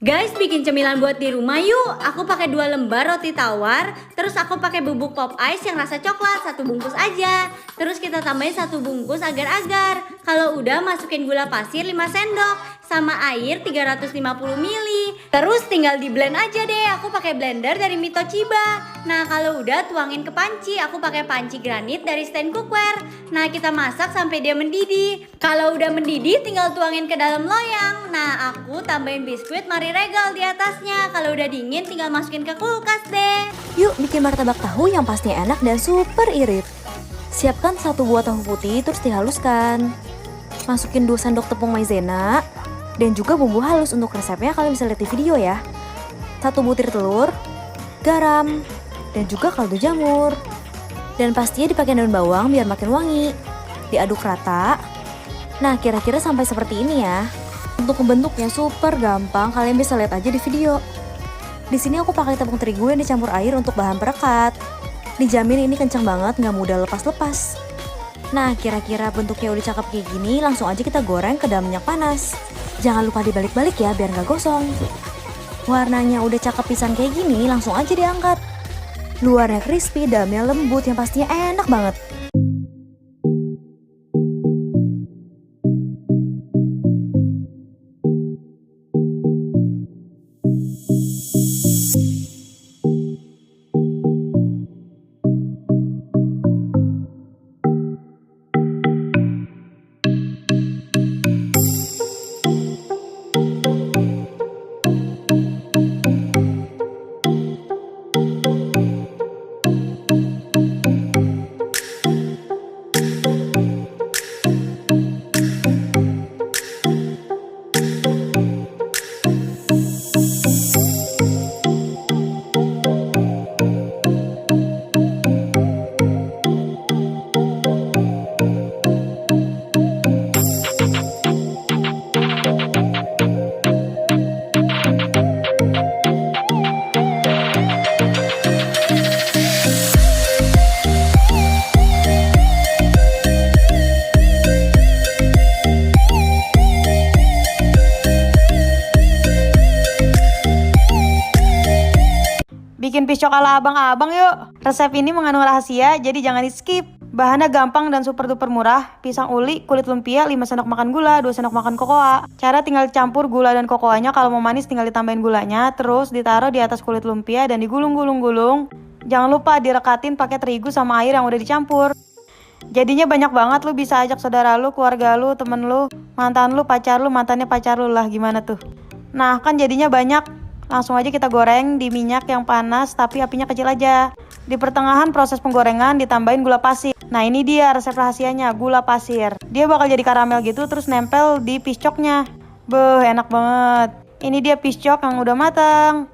Guys, bikin cemilan buat di rumah yuk. Aku pakai 2 lembar roti tawar, terus aku pakai bubuk pop ice yang rasa coklat 1 bungkus aja. Terus kita tambahin 1 bungkus agar-agar. Kalau udah masukin gula pasir 5 sendok sama air 350 ml. Terus tinggal di blend aja deh. Aku pakai blender dari Mito Chiba. Nah, kalau udah tuangin ke panci. Aku pakai panci granit dari stand cookware. Nah, kita masak sampai dia mendidih. Kalau udah mendidih tinggal tuangin ke dalam loyang. Nah, aku tambahin biskuit Mari Regal di atasnya. Kalau udah dingin tinggal masukin ke kulkas deh. Yuk bikin martabak tahu yang pastinya enak dan super irit. Siapkan 1 buah tahu putih terus dihaluskan. Masukin 2 sendok tepung maizena dan juga bumbu halus. Untuk resepnya kalian bisa lihat di video ya. 1 butir telur, garam, dan juga kaldu jamur. Dan pastinya dipakai daun bawang biar makin wangi. Diaduk rata. Nah, kira-kira sampai seperti ini ya. Untuk membentuknya super gampang, kalian bisa lihat aja di video. Di sini aku pakai tepung terigu yang dicampur air untuk bahan perekat. Dijamin ini kencang banget, nggak mudah lepas-lepas. Nah, kira-kira bentuknya udah cakep kayak gini, langsung aja kita goreng ke dalam minyak panas. Jangan lupa dibalik-balik ya, biar nggak gosong. Warnanya udah cakep pisan kayak gini, langsung aja diangkat. Luarnya crispy, dalamnya lembut, yang pastinya enak banget. Bikin piscok ala abang-abang yuk. Resep ini mengandung rahasia, jadi jangan di skip. Bahannya gampang dan super duper murah. Pisang uli, kulit lumpia, 5 sendok makan gula, 2 sendok makan kokoa. Cara tinggal campur gula dan kokoanya. Kalau mau manis tinggal ditambahin gulanya. Terus ditaruh di atas kulit lumpia dan digulung-gulung-gulung. Jangan lupa direkatin pakai terigu sama air yang udah dicampur. Jadinya banyak banget, lu bisa ajak saudara lu, keluarga lu, temen lu, mantan lu, pacar lu, mantannya pacar lu lah, gimana tuh. Nah, kan jadinya banyak. Langsung aja kita goreng di minyak yang panas tapi apinya kecil aja. Di pertengahan proses penggorengan ditambahin gula pasir. Nah, ini dia resep rahasianya, gula pasir. Dia bakal jadi karamel gitu terus nempel di piscoknya. Beuh, enak banget. Ini dia piscok yang udah matang.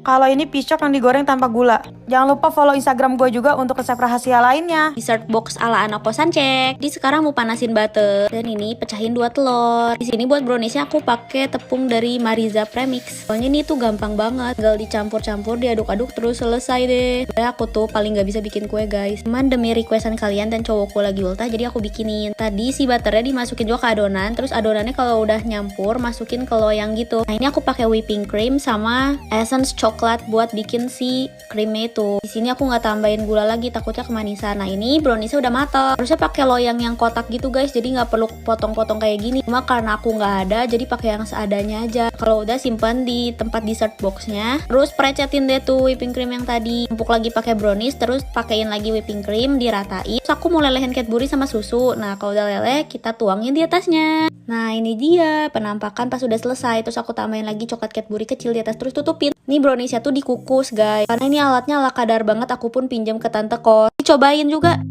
Kalau ini piscok yang digoreng tanpa gula. Jangan lupa follow Instagram gue juga untuk resep rahasia lainnya. Dessert box ala anak kosan cek. Di sekarang mau panasin butter dan ini pecahin 2 telur. Di sini buat browniesnya aku pakai tepung dari Resep Premix. Soalnya ini tuh gampang banget, tinggal dicampur-campur, diaduk-aduk terus selesai deh. Sebenarnya aku tuh paling nggak bisa bikin kue guys. Cuman demi requestan kalian dan cowokku lagi ultah jadi aku bikinin. Tadi si butternya dimasukin juga ke adonan, terus adonannya kalau udah nyampur masukin ke loyang gitu. Nah, ini aku pakai whipping cream sama essence coklat buat bikin si krimnya itu. Di sini aku nggak tambahin gula lagi, takutnya kemanisan. Nah, ini browniesnya udah matang. Harusnya pakai loyang yang kotak gitu guys, jadi nggak perlu potong-potong kayak gini. Cuma karena aku nggak ada, jadi pakai yang seadanya aja. Kalau udah simpan di tempat dessert boxnya. Terus perecetin deh tuh whipping cream yang tadi. Tumpuk lagi pakai brownies, terus pakein lagi whipping cream, diratain. Terus aku mau lelehin Cadbury sama susu. Nah, kalau udah leleh, kita tuangin di atasnya. Nah, ini dia penampakan pas udah selesai. Terus aku tambahin lagi coklat Cadbury kecil di atas, terus tutupin. Ini browniesnya tuh dikukus guys. Karena ini alatnya ala kadar banget, aku pun pinjam ke tante kos. Cobain juga.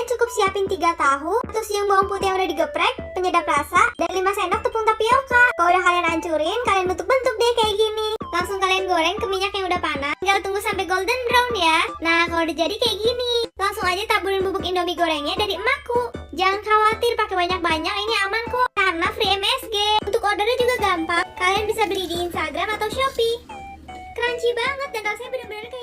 Kalian cukup siapin 3 tahu, 1 siung bawang putih yang udah digeprek, penyedap rasa, dan 5 sendok tepung tapioka. Kalau udah kalian hancurin, kalian bentuk-bentuk deh kayak gini. Langsung kalian goreng ke minyak yang udah panas. Tinggal tunggu sampai golden brown ya. Nah, kalau udah jadi kayak gini, langsung aja taburin bubuk indomie gorengnya dari emakku. Jangan khawatir pakai banyak-banyak, ini aman kok karena free MSG. Untuk ordernya juga gampang. Kalian bisa beli di Instagram atau Shopee. Crunchy banget dan rasanya bener-bener kayak